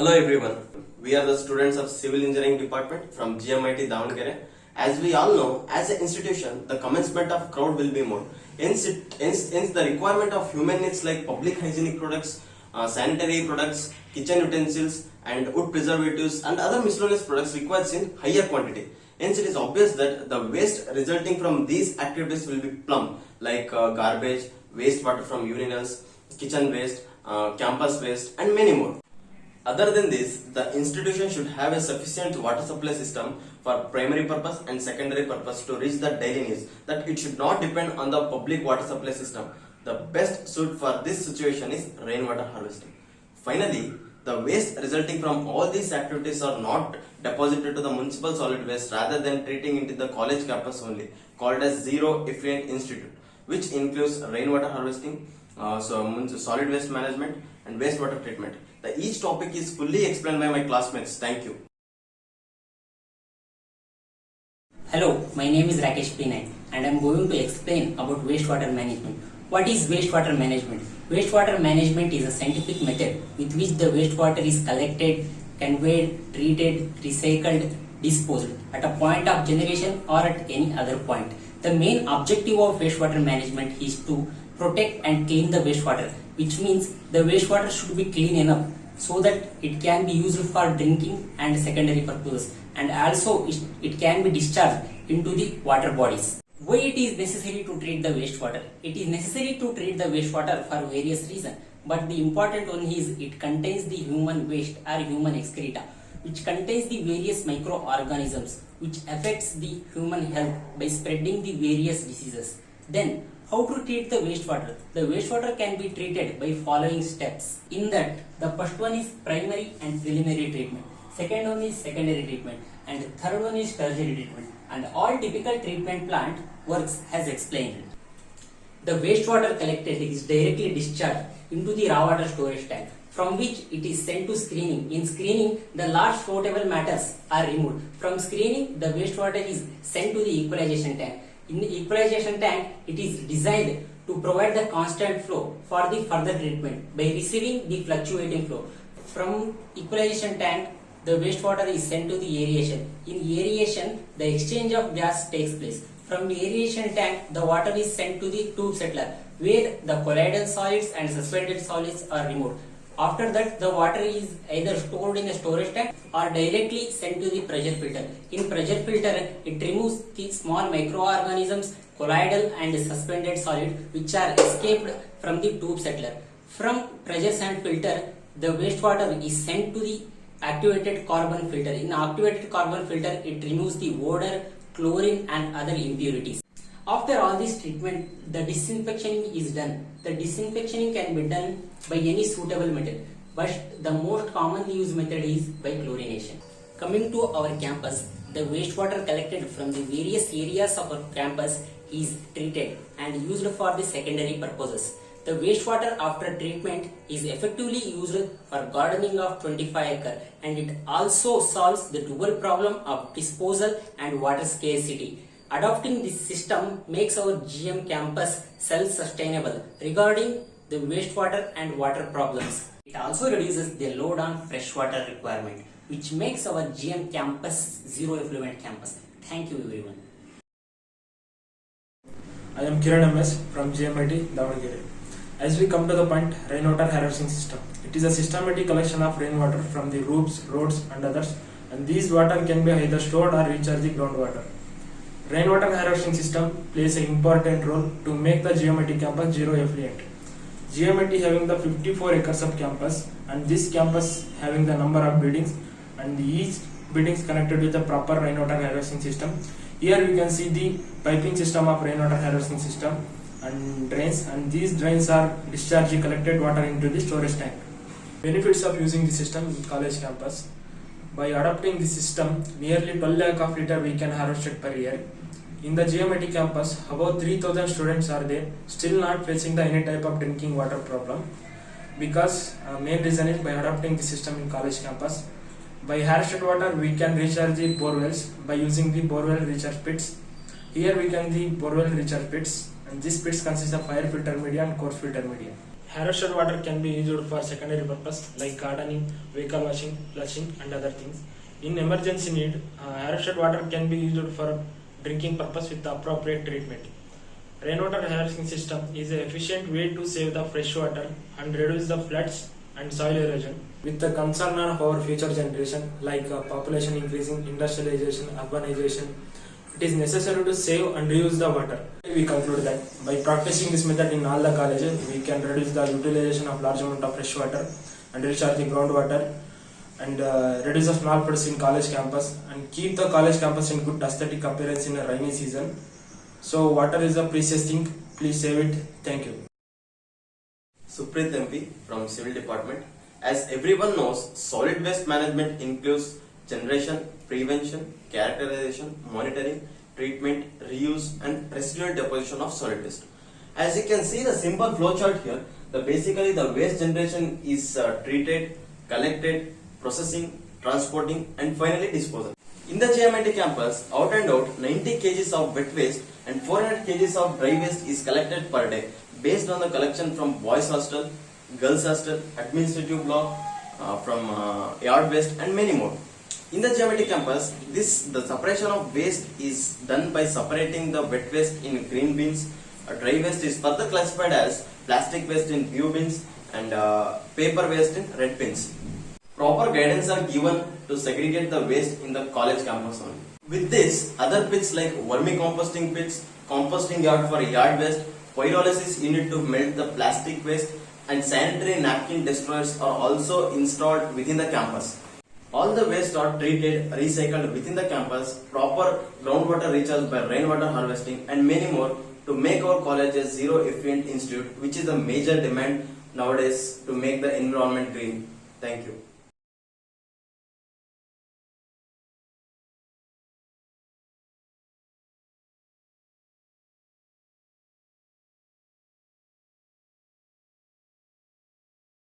Hello everyone, we are the students of Civil Engineering Department from GMIT Davangere. As we all know, as an institution, the commencement of crowd will be more. Hence, the requirement of human needs like public hygienic products, sanitary products, kitchen utensils, and wood preservatives and other miscellaneous products requires in higher quantity. Hence, it is obvious that the waste resulting from these activities will be plumb, like garbage, wastewater from urinals, kitchen waste, campus waste, and many more. Other than this, the institution should have a sufficient water supply system for primary purpose and secondary purpose to reach the daily needs. That it should not depend on the public water supply system. The best suit for this situation is rainwater harvesting. Finally, the waste resulting from all these activities are not deposited to the municipal solid waste rather than treating it in the college campus only, called as Zero Effluent Institute, which includes rainwater harvesting, solid waste management, and wastewater treatment. Each topic is fully explained by my classmates. Thank you. Hello, my name is Rakesh Pinay and I am going to explain about wastewater management. What is wastewater management? Wastewater management is a scientific method with which the wastewater is collected, conveyed, treated, recycled, disposed at a point of generation or at any other point. The main objective of wastewater management is to protect and clean the wastewater, which means the wastewater should be clean enough so that it can be used for drinking and secondary purposes, and also it can be discharged into the water bodies. Why it is necessary to treat the wastewater? It is necessary to treat the wastewater for various reasons, but the important one is it contains the human waste or human excreta, which contains the various microorganisms which affects the human health by spreading the various diseases. Then, how to treat the wastewater? The wastewater can be treated by following steps. In that, the first one is primary and preliminary treatment. Second one is secondary treatment. And third one is tertiary treatment. And all typical treatment plant works as explained. The wastewater collected is directly discharged into the raw water storage tank, from which it is sent to screening. In screening, the large floatable matters are removed. From screening, the wastewater is sent to the equalization tank. In the equalization tank, it is designed to provide the constant flow for the further treatment by receiving the fluctuating flow. From equalization tank, the wastewater is sent to the aeration. In aeration, the exchange of gas takes place. From the aeration tank, the water is sent to the tube settler, where the colloidal solids and suspended solids are removed. After that, the water is either stored in a storage tank or directly sent to the pressure filter. In pressure filter, it removes the small microorganisms, colloidal and suspended solid which are escaped from the tube settler. From pressure sand filter, the wastewater is sent to the activated carbon filter. In activated carbon filter, it removes the odor, chlorine and other impurities. After all this treatment, the disinfectioning is done. The disinfectioning can be done by any suitable method, but the most commonly used method is by chlorination. Coming to our campus, the wastewater collected from the various areas of our campus is treated and used for the secondary purposes. The wastewater after treatment is effectively used for gardening of 25 acres, and it also solves the dual problem of disposal and water scarcity. Adopting this system makes our GM campus self-sustainable regarding the wastewater and water problems. It also reduces the load on freshwater requirement, which makes our GM campus zero effluent campus. Thank you everyone. I am Kiran MS from GMIT Davangere. As we come to the point, rainwater harvesting system. It is a systematic collection of rainwater from the roofs, roads and others, and these water can be either stored or recharge the groundwater. Rainwater harvesting system plays an important role to make the GMIT campus zero effluent. GMIT having the 54 acres of campus, and this campus having the number of buildings, and each building is connected with a proper rainwater harvesting system. Here we can see the piping system of rainwater harvesting system and drains, and these drains are discharging collected water into the storage tank. Benefits of using the system in college campus. By adopting the system, nearly 12 lakh of liter we can harvest per year. In the GMIT campus, about 3000 students are there, still not facing the any type of drinking water problem, because main reason is by adopting the system in college campus. By harvested water, we can recharge the borewells by using the borewell recharge pits. Here we can the borewell recharge pits, and these pits consist of fire filter media and coarse filter media. Harvested water can be used for secondary purpose like gardening, vehicle washing, flushing, and other things. In emergency need, harvested water can be used for drinking purpose with the appropriate treatment. Rainwater harvesting system is an efficient way to save the fresh water and reduce the floods and soil erosion. With the concern of our future generation, like population increasing, industrialization, urbanization, it is necessary to save and reuse the water. We conclude that by practicing this method in all the colleges, we can reduce the utilization of large amount of fresh water and recharge the groundwater and reduce the small floods in college campus and keep the college campus in good aesthetic appearance in a rainy season. So water is a precious thing. Please save it. Thank you. Supreet MP from Civil Department. As everyone knows, solid waste management includes generation, prevention, characterization, monitoring, treatment, reuse, and residual deposition of solid waste. As you can see the simple flowchart here, basically the waste generation is treated, collected, processing, transporting, and finally disposal. In the JMIT campus, out and out 90 kgs of wet waste and 400 kgs of dry waste is collected per day based on the collection from boys hostel, girls hostel, administrative block, from yard waste and many more. In the JMIT campus, the separation of waste is done by separating the wet waste in green bins. Dry waste is further classified as plastic waste in blue bins and paper waste in red bins. Proper guidance are given to segregate the waste in the college campus only. With this, other pits like vermicomposting pits, composting yard for yard waste, pyrolysis unit to melt the plastic waste, and sanitary napkin destroyers are also installed within the campus. All the waste are treated, recycled within the campus, proper groundwater recharge by rainwater harvesting, and many more to make our college a zero effluent institute, which is a major demand nowadays to make the environment green. Thank you.